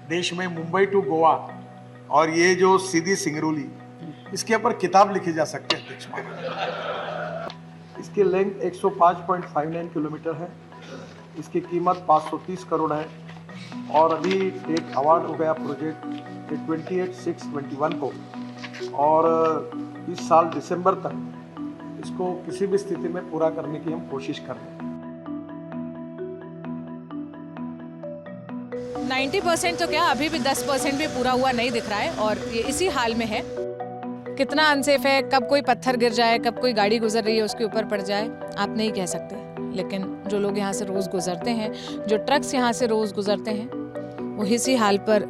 देश में मुंबई टू गोवा और ये जो सीधी सिंगरौली, इसके ऊपर किताब लिखी जा सकती है अध्यक्ष महोदय। इसकी लेंथ 105.59 किलोमीटर है, इसकी कीमत 530 करोड़ है और अभी एक अवार्ड हो गया प्रोजेक्ट 28/6/21 को, और इस साल दिसंबर तक इसको किसी भी स्थिति में पूरा करने की हम कोशिश कर रहे हैं। 90% तो क्या, अभी भी 10% भी पूरा हुआ नहीं दिख रहा है और ये इसी हाल में है। कितना अनसेफ है, कब कोई पत्थर गिर जाए, कब कोई गाड़ी गुजर रही है उसके ऊपर पड़ जाए, आप नहीं कह सकते। लेकिन जो लोग यहाँ से रोज़ गुजरते हैं, जो ट्रक्स यहाँ से रोज़ गुजरते हैं, वो इसी हाल पर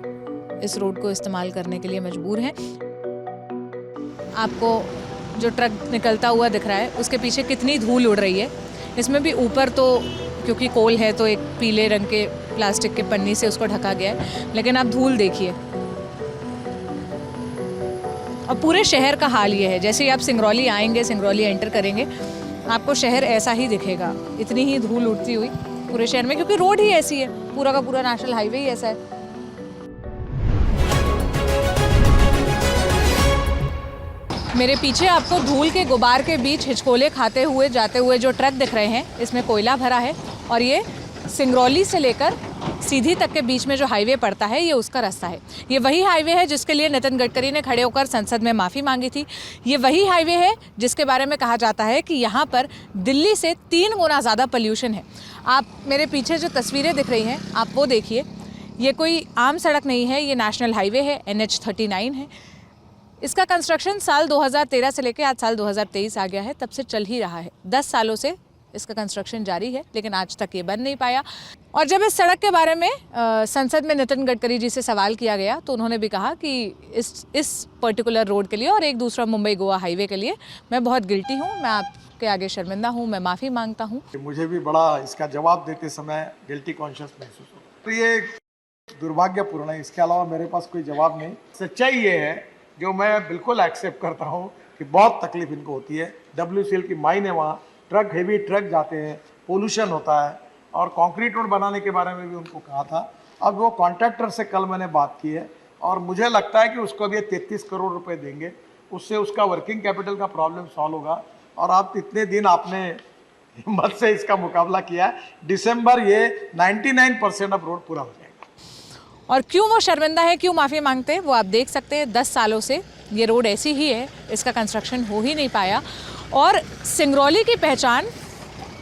इस रोड को इस्तेमाल करने के लिए मजबूर हैं। आपको जो ट्रक निकलता हुआ दिख रहा है उसके पीछे कितनी धूल उड़ रही है। इसमें भी ऊपर तो क्योंकि कोल है तो एक पीले रंग के प्लास्टिक के पन्नी से उसको ढका गया है, लेकिन आप धूल देखिए। और पूरे शहर का हाल ये है, जैसे ही आप सिंगरौली आएंगे, सिंगरौली एंटर करेंगे, आपको शहर ऐसा ही दिखेगा, इतनी ही धूल उड़ती हुई पूरे शहर में, क्योंकि रोड ही ऐसी है, पूरा का पूरा नेशनल हाईवे ही ऐसा है। मेरे पीछे आपको धूल के गुबार के बीच हिचकोले खाते हुए जाते हुए जो ट्रक दिख रहे हैं, इसमें कोयला भरा है और ये सिंगरौली से लेकर सीधी तक के बीच में जो हाईवे पड़ता है, ये उसका रास्ता है। ये वही हाईवे है जिसके लिए नितिन गडकरी ने खड़े होकर संसद में माफ़ी मांगी थी। ये वही हाईवे है जिसके बारे में कहा जाता है कि यहाँ पर दिल्ली से 3 गुना ज़्यादा पोल्यूशन है। आप मेरे पीछे जो तस्वीरें दिख रही हैं, आप वो देखिए। ये कोई आम सड़क नहीं है, ये नेशनल हाईवे है, NH39 है। इसका कंस्ट्रक्शन साल 2013 से लेकर आज साल 2023 आ गया है, तब से चल ही रहा है। 10 सालों से इसका कंस्ट्रक्शन जारी है, लेकिन आज तक ये बन नहीं पाया। और जब इस सड़क के बारे में संसद में नितिन गडकरी जी से सवाल किया गया तो उन्होंने भी कहा कि इस पर्टिकुलर रोड के लिए और एक दूसरा मुंबई गोवा हाईवे के लिए मैं बहुत गिल्टी हूँ, मैं आपके आगे शर्मिंदा हूँ, मैं माफ़ी मांगता हूँ। मुझे भी बड़ा इसका जवाब देते समय गिल्टी कॉन्शियस महसूस होता है, तो ये दुर्भाग्यपूर्ण है। इसके अलावा मेरे पास कोई जवाब नहीं। सच्चाई ये है, जो मैं बिल्कुल एक्सेप्ट करता हूँ, कि बहुत तकलीफ इनको होती है। WCL की माइन है, वहाँ ट्रक, हेवी ट्रक जाते हैं, पोल्यूशन होता है। और कंक्रीट रोड बनाने के बारे में भी उनको कहा था। अब वो कॉन्ट्रैक्टर से कल मैंने बात की है और मुझे लगता है कि उसको भी 33 करोड़ रुपए देंगे, उससे उसका वर्किंग कैपिटल का प्रॉब्लम सॉल्व होगा। और आप इतने दिन आपने हिम्मत से इसका मुकाबला किया है, दिसंबर ये 99% अब रोड पूरा हो जाएगा। और क्यों वो शर्मिंदा है, क्यों माफ़ी मांगते हैं, वो आप देख सकते हैं। 10 सालों से ये रोड ऐसी ही है, इसका कंस्ट्रक्शन हो ही नहीं पाया। और सिंगरौली की पहचान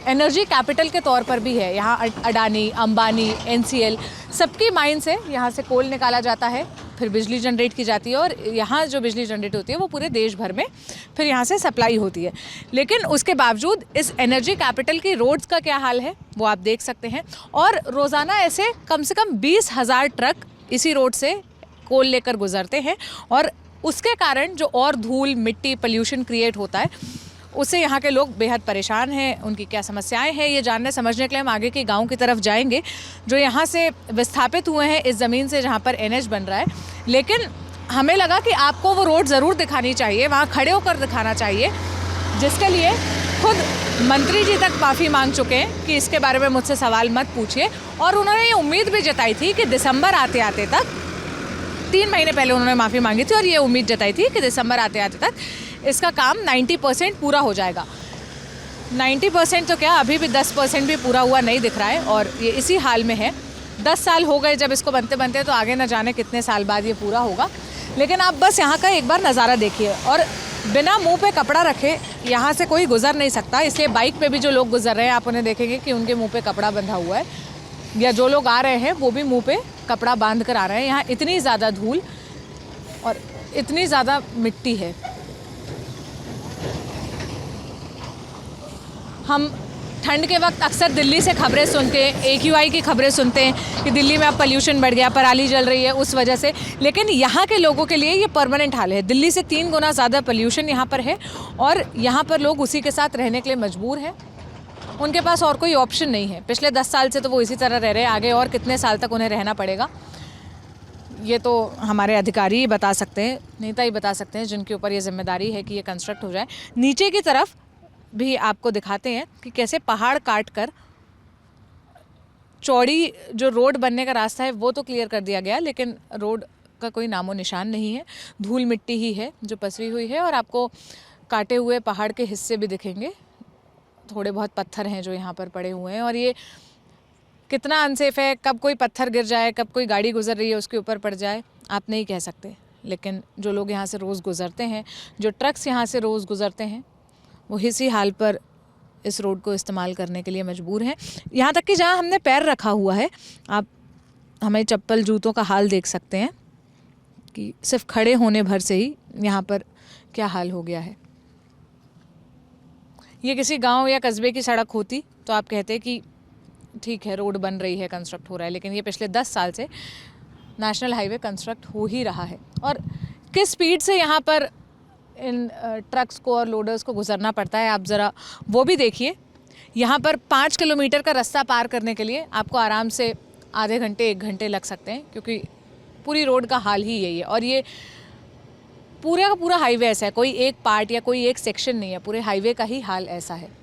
एनर्जी कैपिटल के तौर पर भी है। यहाँ अडानी, अंबानी, NCL सबकी माइन से यहाँ से कोल निकाला जाता है, फिर बिजली जनरेट की जाती है और यहाँ जो बिजली जनरेट होती है वो पूरे देश भर में फिर यहाँ से सप्लाई होती है। लेकिन उसके बावजूद इस एनर्जी कैपिटल की रोड्स का क्या हाल है वो आप देख सकते हैं। और रोज़ाना ऐसे कम से कम 20,000 ट्रक इसी रोड से कोल लेकर गुजरते हैं और उसके कारण जो और धूल, मिट्टी, पोल्यूशन क्रिएट होता है, उससे यहाँ के लोग बेहद परेशान हैं। उनकी क्या समस्याएं हैं, ये जानने समझने के लिए हम आगे के गांव की तरफ जाएंगे, जो यहाँ से विस्थापित हुए हैं इस ज़मीन से जहाँ पर NH बन रहा है। लेकिन हमें लगा कि आपको वो रोड ज़रूर दिखानी चाहिए, वहाँ खड़े होकर दिखाना चाहिए, जिसके लिए खुद मंत्री जी तक माफ़ी मांग चुके हैं कि इसके बारे में मुझसे सवाल मत पूछिए। और उन्होंने ये उम्मीद भी जताई थी कि दिसंबर आते आते तक, 3 महीने पहले उन्होंने माफ़ी मांगी थी और ये उम्मीद जताई थी कि दिसंबर आते आते तक इसका काम 90% पूरा हो जाएगा। 90% तो क्या, अभी भी 10% भी पूरा हुआ नहीं दिख रहा है और ये इसी हाल में है। 10 साल हो गए जब इसको बनते बनते, तो आगे न जाने कितने साल बाद ये पूरा होगा। लेकिन आप बस यहाँ का एक बार नज़ारा देखिए और बिना मुंह पे कपड़ा रखे यहाँ से कोई गुजर नहीं सकता। इसलिए बाइक पे भी जो लोग गुजर रहे हैं, आप उन्हें देखेंगे कि उनके मुँह पे कपड़ा बंधा हुआ है, या जो लोग आ रहे हैं वो भी मुँह पे कपड़ा बांध कर आ रहे हैं। यहाँ इतनी ज़्यादा धूल और इतनी ज़्यादा मिट्टी है। हम ठंड के वक्त अक्सर दिल्ली से खबरें सुनते हैं, AQI की खबरें सुनते हैं कि दिल्ली में अब पोल्यूशन बढ़ गया, पराली जल रही है उस वजह से। लेकिन यहाँ के लोगों के लिए ये परमानेंट हाल है। दिल्ली से 3 गुना ज़्यादा पोल्यूशन यहाँ पर है और यहाँ पर लोग उसी के साथ रहने के लिए मजबूर हैं। उनके पास और कोई ऑप्शन नहीं है। पिछले 10 साल से तो वो इसी तरह रह रहे हैं, आगे और कितने साल तक उन्हें रहना पड़ेगा ये तो हमारे अधिकारी ही बता सकते हैं, नेता ही बता सकते हैं, जिनके ऊपर ये जिम्मेदारी है कि ये कंस्ट्रक्ट हो जाए। नीचे की तरफ भी आपको दिखाते हैं कि कैसे पहाड़ काट कर चौड़ी जो रोड बनने का रास्ता है वो तो क्लियर कर दिया गया, लेकिन रोड का कोई नामो निशान नहीं है। धूल मिट्टी ही है जो पसरी हुई है और आपको काटे हुए पहाड़ के हिस्से भी दिखेंगे। थोड़े बहुत पत्थर हैं जो यहाँ पर पड़े हुए हैं और ये कितना अनसेफ है, कब कोई पत्थर गिर जाए, कब कोई गाड़ी गुजर रही है उसके ऊपर पड़ जाए, आप नहीं कह सकते। लेकिन जो लोग यहाँ से रोज़ गुज़रते हैं, जो ट्रक्स यहाँ से रोज़ गुज़रते हैं, वो इसी हाल पर इस रोड को इस्तेमाल करने के लिए मजबूर हैं। यहाँ तक कि जहाँ हमने पैर रखा हुआ है, आप हमें चप्पल जूतों का हाल देख सकते हैं कि सिर्फ खड़े होने भर से ही यहाँ पर क्या हाल हो गया है। ये किसी गांव या कस्बे की सड़क होती तो आप कहते कि ठीक है, रोड बन रही है, कंस्ट्रक्ट हो रहा है, लेकिन ये पिछले 10 साल से नेशनल हाईवे कंस्ट्रक्ट हो ही रहा है। और किस स्पीड से यहाँ पर इन ट्रक्स को और लोडर्स को गुजरना पड़ता है, आप ज़रा वो भी देखिए। यहाँ पर 5 किलोमीटर का रास्ता पार करने के लिए आपको आराम से आधे घंटे 1 घंटे लग सकते हैं, क्योंकि पूरी रोड का हाल ही यही है। और ये पूरा का पूरा हाईवे ऐसा है, कोई एक पार्ट या कोई एक सेक्शन नहीं है, पूरे हाईवे का ही हाल ऐसा है।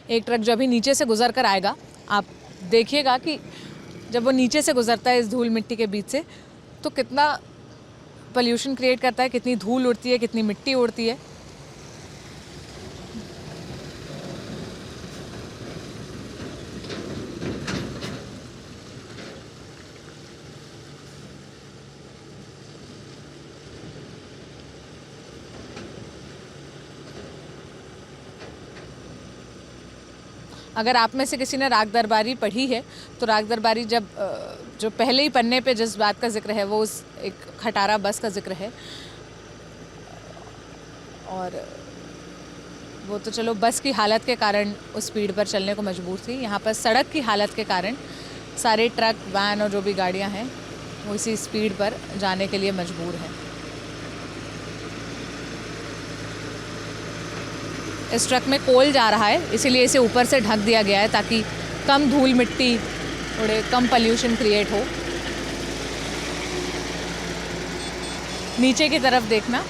एक ट्रक जो अभी नीचे से गुजर कर आएगा, आप देखिएगा कि जब वो नीचे से गुजरता है इस धूल मिट्टी के बीच से, तो कितना पोल्यूशन क्रिएट करता है, कितनी धूल उड़ती है, कितनी मिट्टी उड़ती है। अगर आप में से किसी ने राग दरबारी पढ़ी है तो राग दरबारी जब जो पहले ही पन्ने पे जिस बात का जिक्र है वो उस एक खटारा बस का जिक्र है। और वो तो चलो बस की हालत के कारण उस स्पीड पर चलने को मजबूर थी। यहाँ पर सड़क की हालत के कारण सारे ट्रक, वैन और जो भी गाड़ियाँ हैं वो इसी स्पीड पर जाने के लिए मजबूर हैं। इस ट्रक में कोल जा रहा है, इसीलिए इसे ऊपर से ढक दिया गया है ताकि कम धूल मिट्टी, थोड़े कम पोल्यूशन क्रिएट हो। नीचे की तरफ देखना,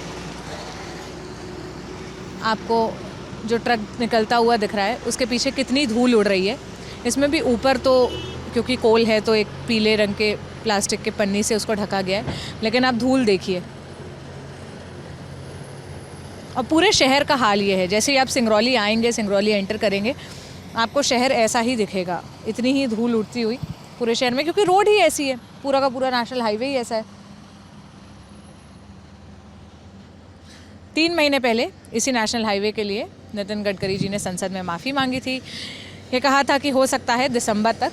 आपको जो ट्रक निकलता हुआ दिख रहा है उसके पीछे कितनी धूल उड़ रही है। इसमें भी ऊपर तो क्योंकि कोल है तो एक पीले रंग के प्लास्टिक के पन्नी से उसको ढका गया है, लेकिन आप धूल देखिए। और पूरे शहर का हाल ये है, जैसे ही आप सिंगरौली आएंगे, सिंगरौली एंटर करेंगे, आपको शहर ऐसा ही दिखेगा, इतनी ही धूल उड़ती हुई पूरे शहर में, क्योंकि रोड ही ऐसी है, पूरा का पूरा नेशनल हाईवे ही ऐसा है। 3 महीने पहले इसी नेशनल हाईवे के लिए नितिन गडकरी जी ने संसद में माफ़ी मांगी थी। ये कहा था कि हो सकता है दिसंबर तक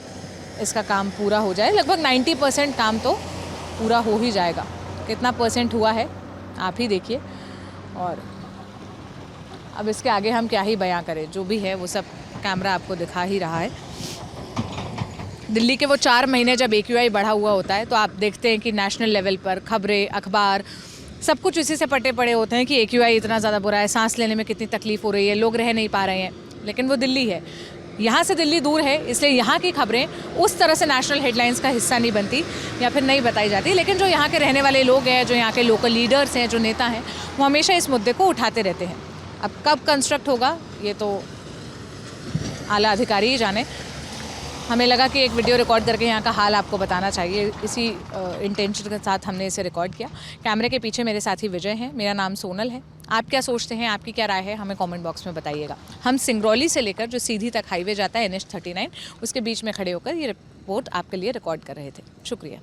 इसका काम पूरा हो जाए। लगभग 90% काम तो पूरा हो ही जाएगा। कितना परसेंट हुआ है आप ही देखिए। और अब इसके आगे हम क्या ही बयां करें, जो भी है वो सब कैमरा आपको दिखा ही रहा है। दिल्ली के वो 4 महीने जब AQI बढ़ा हुआ होता है तो आप देखते हैं कि नेशनल लेवल पर खबरें, अखबार, सब कुछ इसी से पटे पड़े होते हैं कि AQI इतना ज़्यादा बुरा है, सांस लेने में कितनी तकलीफ़ हो रही है, लोग रह नहीं पा रहे हैं। लेकिन वो दिल्ली है, यहाँ से दिल्ली दूर है, इसलिए यहाँ की खबरें उस तरह से नेशनल हेडलाइंस का हिस्सा नहीं बनती या फिर नहीं बताई जाती। लेकिन जो यहाँ के रहने वाले लोग हैं, जो यहाँ के लोकल लीडर्स हैं, जो नेता हैं, वो हमेशा इस मुद्दे को उठाते रहते हैं। अब कब कंस्ट्रक्ट होगा ये तो आला अधिकारी ही जाने। हमें लगा कि एक वीडियो रिकॉर्ड करके यहाँ का हाल आपको बताना चाहिए, इसी इंटेंशन के साथ हमने इसे रिकॉर्ड किया। कैमरे के पीछे मेरे साथी विजय हैं, मेरा नाम सोनल है। आप क्या सोचते हैं, आपकी क्या राय है, हमें कमेंट बॉक्स में बताइएगा। हम सिंगरौली से लेकर जो सीधी तक हाईवे जाता है NH 39, उसके बीच में खड़े होकर ये रिपोर्ट आपके लिए रिकॉर्ड कर रहे थे। शुक्रिया।